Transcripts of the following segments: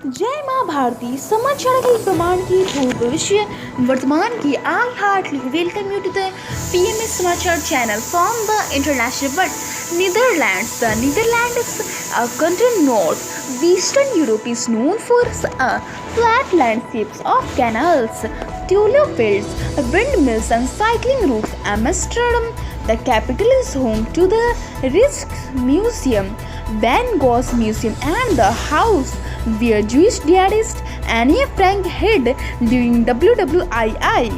जय माँ भारती समाचार के प्रमाण की पूर्व भविष्य वर्तमान की I heartily welcome you to the PMS समाचार channel from the international but Netherlands. The Netherlands is a country north Western Europe is known for flat landscapes of canals, tulip fields, windmills and cycling routes. Amsterdam, the capital, is home to the Rijksmuseum, Van Gogh's Museum and the house where Jewish diarist Anne Frank hid during WWII.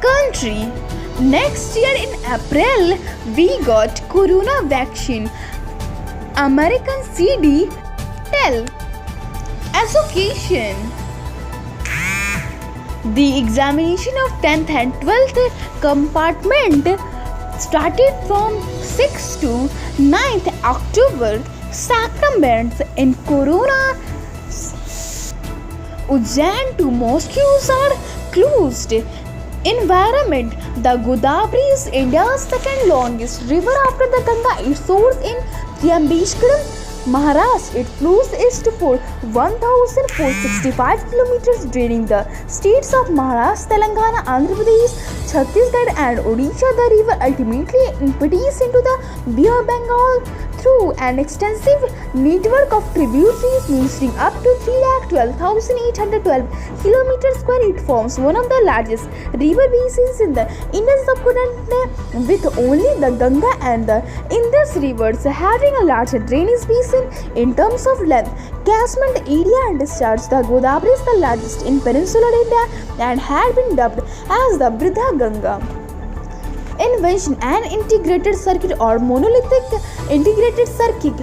Country. Next year in April, we got Corona vaccine. American CD tell. Education. The examination of 10th and 12th compartment started from 6th to 9th October. Sacraments in Corona. Ujjain to Moscow are closed. Environment. The Godavari is India's second longest river after the Ganga. It soars in Triambakeshwaram, Maharashtra. It flows east for 1,465 kilometers, draining the states of Maharashtra, Telangana, Andhra Pradesh, Chhattisgarh, and Odisha. The river ultimately empties into the Bay of Bengal through an extensive network of tributaries measuring up to 312,812 kilometers square. It forms one of the largest river basins in the Indian subcontinent, with only the Ganga and the Indus rivers having a larger drainage basin in terms of length, catchment area and discharge. The Godavari is the largest in peninsular India and had been dubbed as the Bridha Ganga. Invention. An integrated circuit or monolithic integrated circuit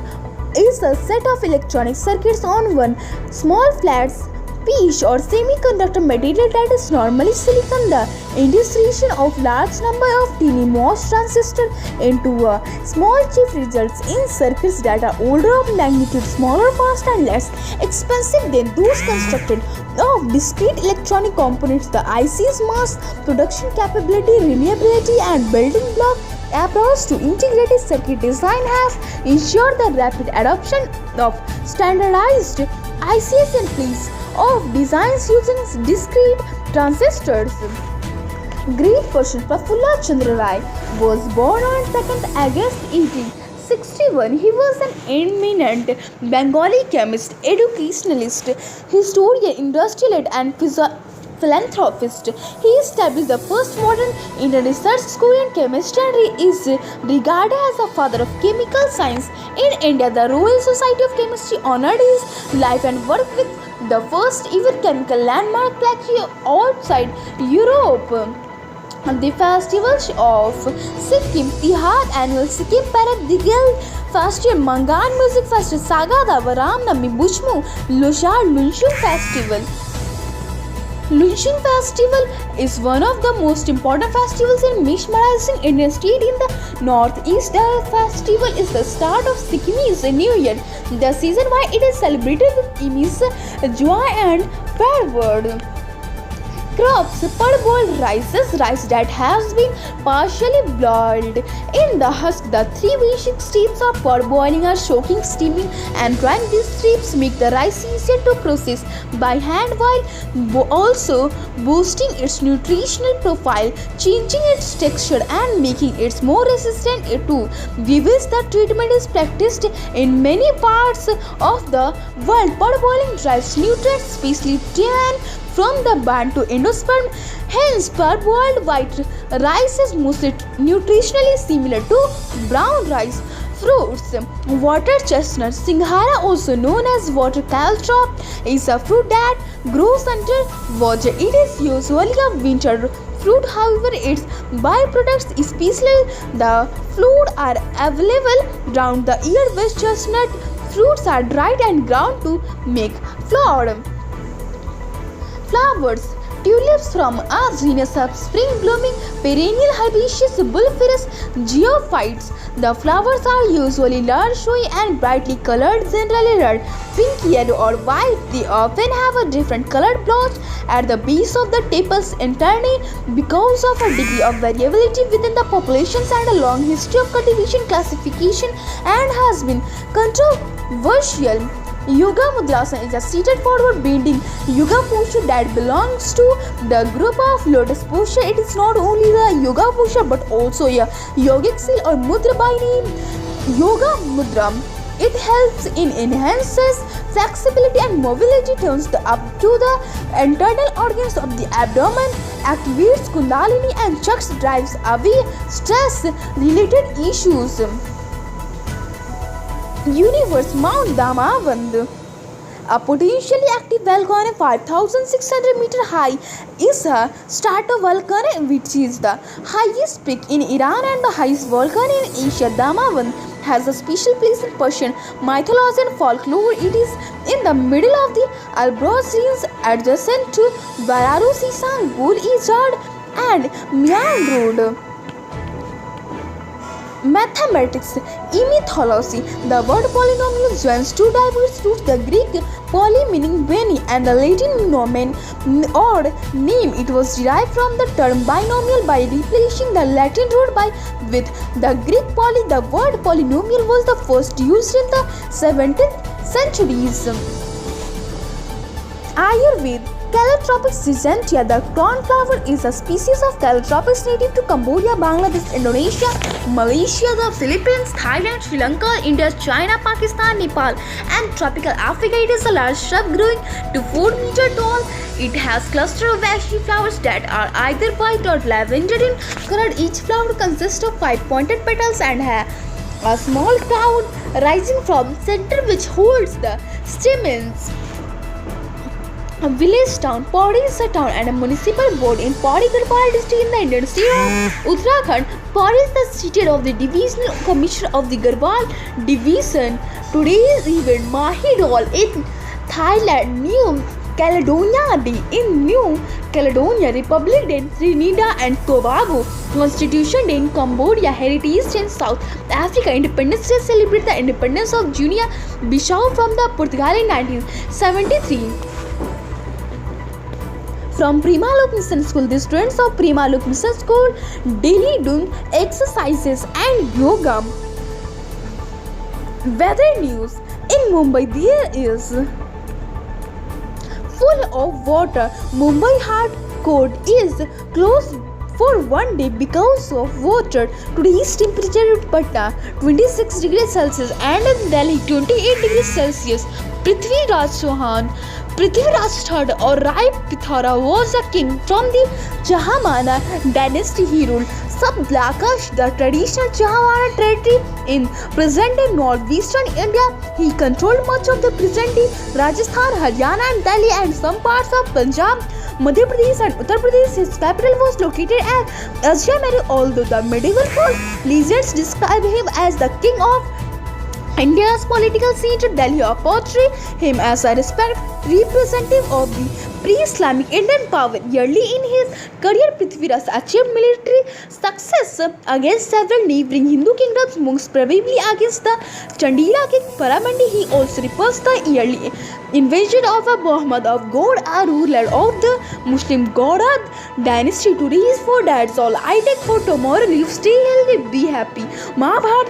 is a set of electronic circuits on one small flat piece or semiconductor material that is normally silicon. The integration of large number of tiny MOS transistors into a small chip results in circuits that are order of magnitude smaller, faster and less expensive than those constructed of discrete electronic components. The IC's mass production capability, reliability and building block approach to integrated circuit design has ensured the rapid adoption of standardized ICs in place of designs using discrete transistors. Great person Prafulla Chandra Rai was born on 2nd August 1861. He was an eminent Bengali chemist, educationalist, historian, industrialist and philanthropist. He established the first modern Indian research school in chemistry and is regarded as the father of chemical science in India. The Royal Society of Chemistry honored his life and work with the first ever chemical landmark plaque outside Europe. The festivals of Sikkim, Tihar, annual Sikkim Parade, Digil Festival, Mangan Music Festival, Sagada, Ram Nami, Bushmu, Loshar, Lunshung Festival. Lunshing Festival is one of the most important festivals in mesmerizing Indian state in the northeast. The festival is the start of Sikkimese New Year, the season why it is celebrated with immense joy and fervor. Crops. Parboiled rice that has been partially boiled in the husk. The three basic steps of parboiling are soaking, steaming and drying. These steps make the rice easier to process by hand while also boosting its nutritional profile, changing its texture and making it more resistant to disease. The treatment is practiced in many parts of the world. Parboiling drives nutrients, especially TN, from the band to endosperm. Hence, parboiled white rice is mostly nutritionally similar to brown rice. Fruits. Water chestnut, Singhara, also known as water caltrop, is a fruit that grows under water. It is usually a winter fruit. However, its byproducts, especially the fruit, are available round the year. West chestnut fruits are dried and ground to make flour. Flowers. Tulips from a genus of spring-blooming perennial herbaceous bulbous geophytes. The flowers are usually large, showy and brightly colored, generally red, pink, yellow or white. They often have a different colored blotch at the base of the tepals entirely because of a degree of variability within the populations and a long history of cultivation, classification and has been controversial. Yoga Mudrasana is a seated forward bending yoga posture that belongs to the group of lotus posture. It is not only the yoga posture but also a yogic seal or mudra by name Yoga Mudra. It helps in enhances flexibility and mobility, turns up to the internal organs of the abdomen, activates Kundalini and chakras, drives away stress-related issues. Universe Mount Damavand. A potentially active volcano 5,600 meter high is a stratovolcano, which is the highest peak in Iran and the highest volcano in Asia. Damavand has a special place in Persian mythology and folklore. It is in the middle of the Alborz Range, adjacent to Varanasi, Gul-e-Jad and Mian Road. Mathematics. In mythology, the word polynomial joins two diverse roots, the Greek poly meaning many and the Latin nomen or name. It was derived from the term binomial by replacing the Latin root by with the Greek poly. The word polynomial was the first used in the 17th centuries. Ayurveda. Calotropis zygenta. The cornflower is a species of Calotropis native to Cambodia, Bangladesh, Indonesia, Malaysia, the Philippines, Thailand, Sri Lanka, India, China, Pakistan, Nepal, and tropical Africa. It is a large shrub growing to 4 meters tall. It has cluster of ashy flowers that are either white or lavender in color. Each flower consists of 5 pointed petals and a small crown rising from the center which holds the stamens. A village town, Pauri is a town and a municipal board in Pauri Garhwal district in the Indian state of Uttarakhand. Pauri is the seat of the divisional commissioner of the Garhwal division. Today's event, Mahidol in Thailand, New Caledonia Day in New Caledonia, Republic Day in Trinidad and Tobago, Constitution Day in Cambodia, Heritage Day in South Africa, Independence Day celebrate the independence of Guinea-Bissau from the Portugal in 1973. From Prima Look Mission School, the students of Prima Look Mission School daily do exercises and yoga. Weather news. In Mumbai, there is full of water. Mumbai High Court is closed for one day because of water. Today's temperature in Patna 26 degrees Celsius and in Delhi 28 degrees Celsius. Prithviraj Chauhan, Prithviraj III or Rai Pithora was a king from the Chahamana dynasty. He ruled Sub-Lakash, the traditional Chahamana territory in present-day northeastern India. He controlled much of the present-day Rajasthan, Haryana and Delhi and some parts of Punjab, Madhya Pradesh and Uttar Pradesh. His capital was located at Ajameri, although the medieval legends describe him as the king of India's political seat. Delhi portrayed him as a respected representative of the pre-Islamic Indian power. Early in his career, Prithviraj achieved military success against several neighboring Hindu kingdoms, most probably against the Chandila king Paramandi. He also repulsed the early invasion of Muhammad of God, a ruler of the Muslim Gaudad dynasty. Today is for that's all I take for tomorrow. Live, stay healthy, be happy. Mahabharata.